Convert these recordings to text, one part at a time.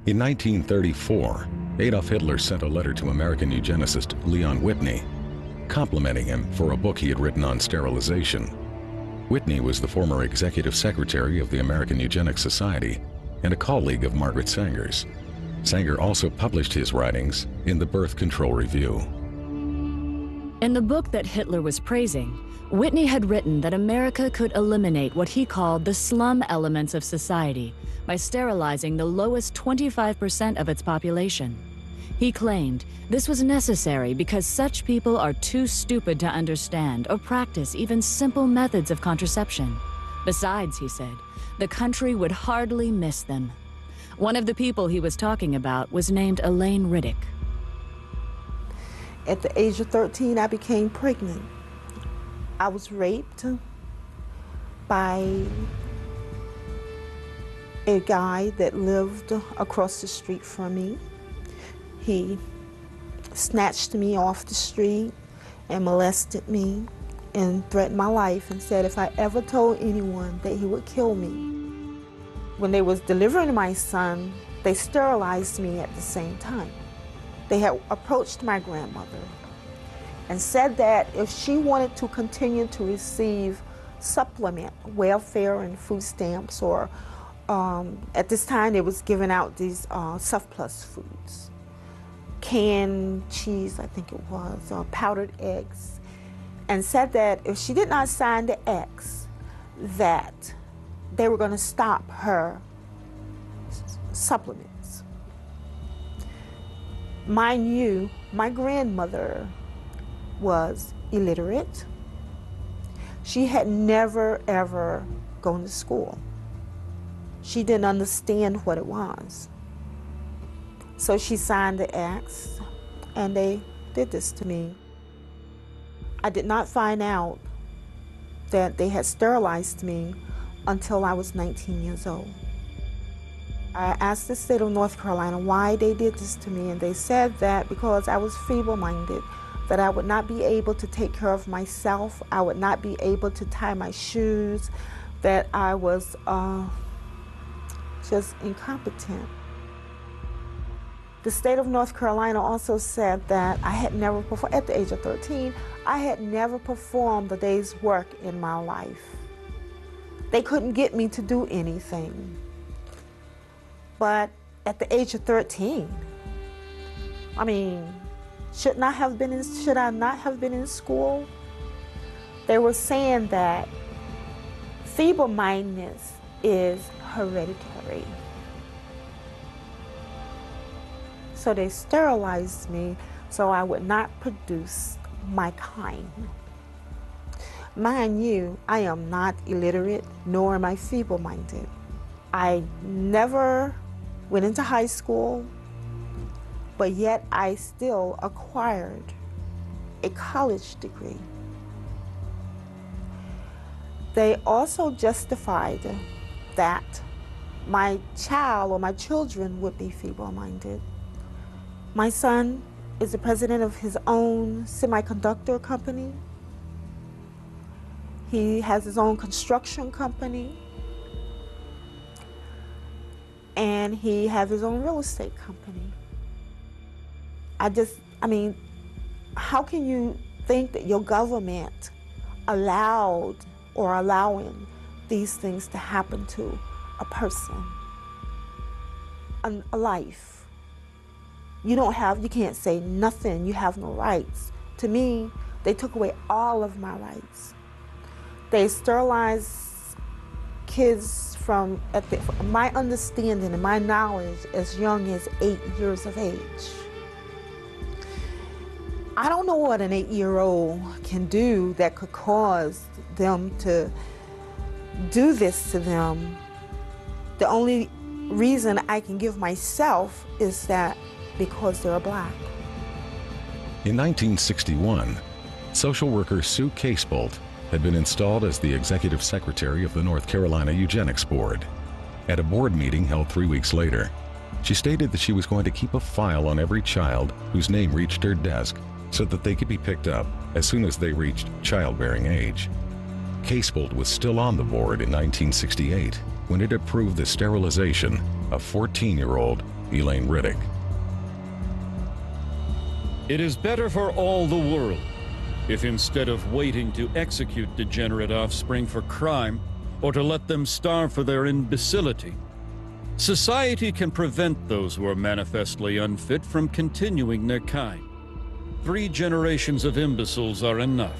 In 1934, Adolf Hitler sent a letter to American eugenicist Leon Whitney, complimenting him for a book he had written on sterilization. Whitney was the former executive secretary of the American Eugenics Society and a colleague of Margaret Sanger's. Sanger also published his writings in the Birth Control Review. In the book that Hitler was praising, Whitney had written that America could eliminate what he called the slum elements of society by sterilizing the lowest 25% of its population. He claimed this was necessary because such people are too stupid to understand or practice even simple methods of contraception. Besides, he said, the country would hardly miss them. One of the people he was talking about was named Elaine Riddick. At the age of 13, I became pregnant. I was raped by a guy that lived across the street from me. He snatched me off the street and molested me and threatened my life and said if I ever told anyone that he would kill me. When they was delivering my son, they sterilized me at the same time. They had approached my grandmother and said that if she wanted to continue to receive supplement, welfare and food stamps, or at this time they was giving out these surplus foods, canned cheese, I think it was, powdered eggs, and said that if she did not sign the X, that they were going to stop her supplements. Mind you, my grandmother was illiterate. She had never, ever gone to school. She didn't understand what it was. So she signed the X, and they did this to me. I did not find out that they had sterilized me until I was 19 years old. I asked the state of North Carolina why they did this to me, and they said that because I was feeble-minded, that I would not be able to take care of myself, I would not be able to tie my shoes, that I was just incompetent. The state of North Carolina also said that I had never performed, at the age of 13, I had never performed a day's work in my life. They couldn't get me to do anything. But at the age of 13, I mean, should I not have been in school? They were saying that feeble-mindedness is hereditary. So they sterilized me so I would not produce my kind. Mind you, I am not illiterate, nor am I feeble-minded. I never went into high school, but yet I still acquired a college degree. They also justified that my child or my children would be feeble-minded. My son is the president of his own semiconductor company. He has his own construction company. And he has his own real estate company. I mean, how can you think that your government allowed or allowing these things to happen to a person, a life? You can't say nothing, you have no rights. To me, they took away all of my rights. They sterilized kids from my understanding and my knowledge as young as 8 years of age. I don't know what an 8-year-old can do that could cause them to do this to them. The only reason I can give myself is that because they're Black. In 1961, social worker Sue Casebolt had been installed as the executive secretary of the North Carolina Eugenics Board. At a board meeting held 3 weeks later, she stated that she was going to keep a file on every child whose name reached her desk so that they could be picked up as soon as they reached childbearing age. Casebolt was still on the board in 1968 when it approved the sterilization of 14-year-old Elaine Riddick. It is better for all the world if instead of waiting to execute degenerate offspring for crime or to let them starve for their imbecility, society can prevent those who are manifestly unfit from continuing their kind. 3 generations of imbeciles are enough.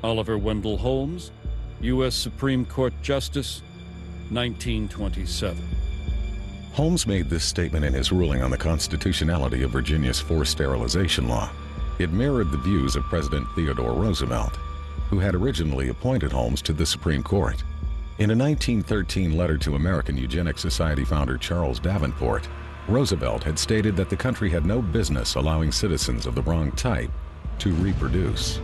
Oliver Wendell Holmes, U.S. Supreme Court Justice, 1927. Holmes made this statement in his ruling on the constitutionality of Virginia's forced sterilization law. It mirrored the views of President Theodore Roosevelt, who had originally appointed Holmes to the Supreme Court. In a 1913 letter to American Eugenics Society founder Charles Davenport, Roosevelt had stated that the country had no business allowing citizens of the wrong type to reproduce.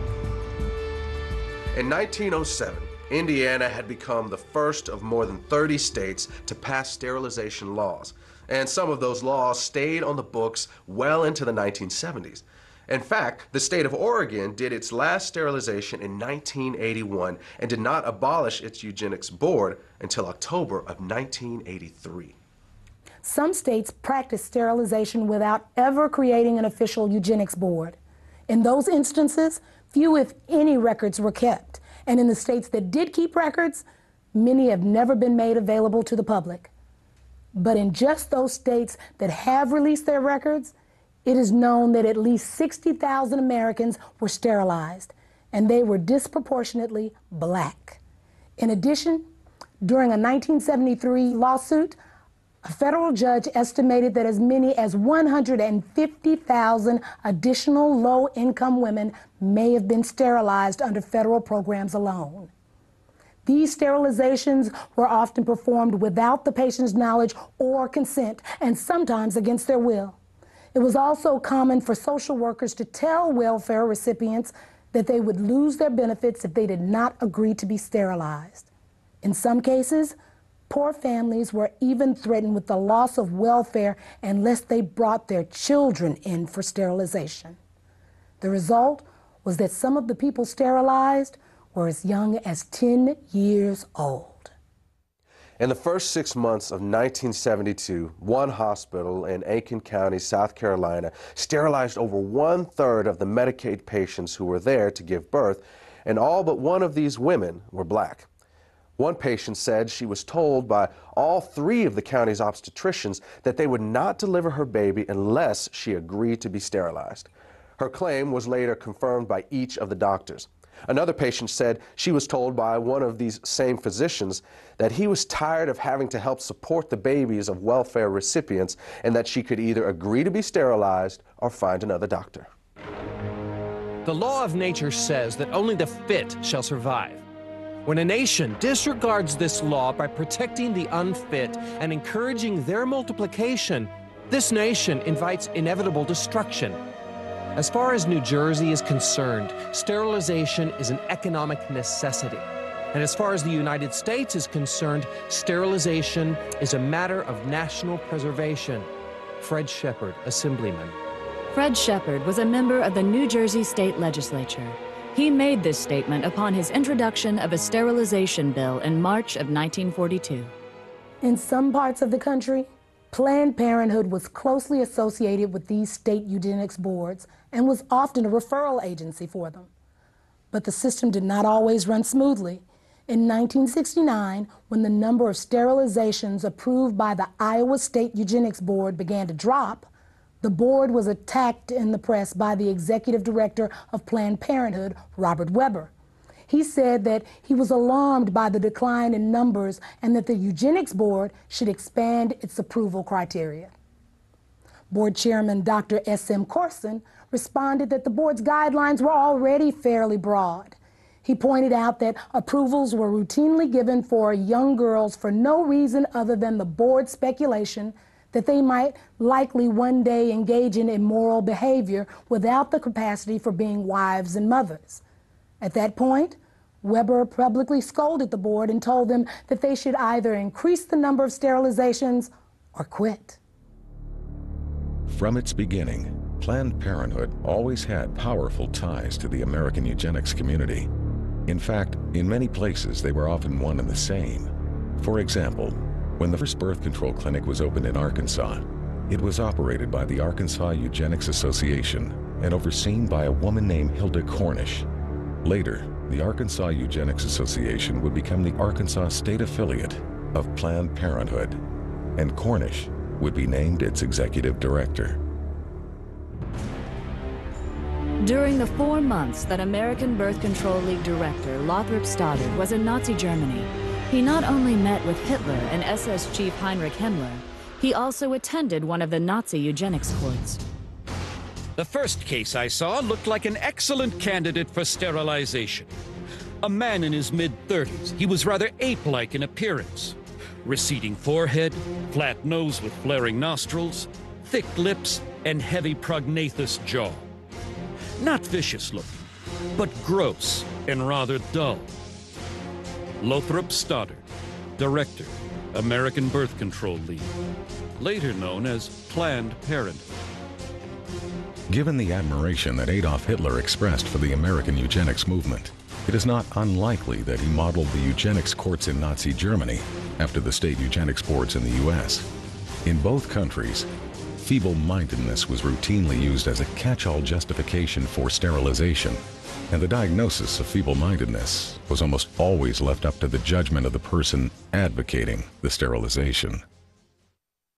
In 1907, Indiana had become the first of more than 30 states to pass sterilization laws, and some of those laws stayed on the books well into the 1970s. In fact, the state of Oregon did its last sterilization in 1981 and did not abolish its eugenics board until October of 1983. Some states practice sterilization without ever creating an official eugenics board. In those instances, few if any records were kept. And in the states that did keep records, many have never been made available to the public. But in just those states that have released their records, it is known that at least 60,000 Americans were sterilized, and they were disproportionately Black. In addition, during a 1973 lawsuit, a federal judge estimated that as many as 150,000 additional low-income women may have been sterilized under federal programs alone. These sterilizations were often performed without the patient's knowledge or consent, and sometimes against their will. It was also common for social workers to tell welfare recipients that they would lose their benefits if they did not agree to be sterilized. In some cases, poor families were even threatened with the loss of welfare unless they brought their children in for sterilization. The result was that some of the people sterilized were as young as 10 years old. In the first 6 months of 1972, one hospital in Aiken County, South Carolina, sterilized over 1/3 of the Medicaid patients who were there to give birth, and all but one of these women were Black. One patient said she was told by all 3 of the county's obstetricians that they would not deliver her baby unless she agreed to be sterilized. Her claim was later confirmed by each of the doctors. Another patient said she was told by one of these same physicians that he was tired of having to help support the babies of welfare recipients and that she could either agree to be sterilized or find another doctor. The law of nature says that only the fit shall survive. When a nation disregards this law by protecting the unfit and encouraging their multiplication, this nation invites inevitable destruction. As far as New Jersey is concerned, sterilization is an economic necessity. And as far as the United States is concerned, sterilization is a matter of national preservation. Fred Shepard, Assemblyman. Fred Shepard was a member of the New Jersey State Legislature. He made this statement upon his introduction of a sterilization bill in March of 1942. In some parts of the country, Planned Parenthood was closely associated with these state eugenics boards and was often a referral agency for them. But the system did not always run smoothly. In 1969, when the number of sterilizations approved by the Iowa State Eugenics Board began to drop, the board was attacked in the press by the executive director of Planned Parenthood, Robert Weber. He said that he was alarmed by the decline in numbers and that the Eugenics Board should expand its approval criteria. Board Chairman Dr. S.M. Corson responded that the board's guidelines were already fairly broad. He pointed out that approvals were routinely given for young girls for no reason other than the board's speculation that they might likely one day engage in immoral behavior without the capacity for being wives and mothers. At that point, Weber publicly scolded the board and told them that they should either increase the number of sterilizations or quit. From its beginning, Planned Parenthood always had powerful ties to the American eugenics community. In fact, in many places they were often one and the same. For example, When the first birth control clinic was opened in Arkansas, it was operated by the Arkansas Eugenics Association and overseen by a woman named Hilda Cornish. Later, the Arkansas Eugenics Association would become the Arkansas state affiliate of Planned Parenthood, and Cornish would be named its executive director. During the 4 months that American Birth Control League director Lothrop Stoddard was in Nazi Germany, he not only met with Hitler and SS chief Heinrich Himmler, he also attended one of the Nazi eugenics courts. The first case I saw looked like an excellent candidate for sterilization. A man in his mid-30s. He was rather ape-like in appearance. Receding forehead, flat nose with flaring nostrils, thick lips, and heavy prognathous jaw. Not vicious looking, but gross and rather dull. Lothrop Stoddard, Director, American Birth Control League, later known as Planned Parenthood. Given the admiration that Adolf Hitler expressed for the American eugenics movement, it is not unlikely that he modeled the eugenics courts in Nazi Germany after the state eugenics boards in the U.S. In both countries, feeble-mindedness was routinely used as a catch-all justification for sterilization, and the diagnosis of feeble-mindedness was almost always left up to the judgment of the person advocating the sterilization.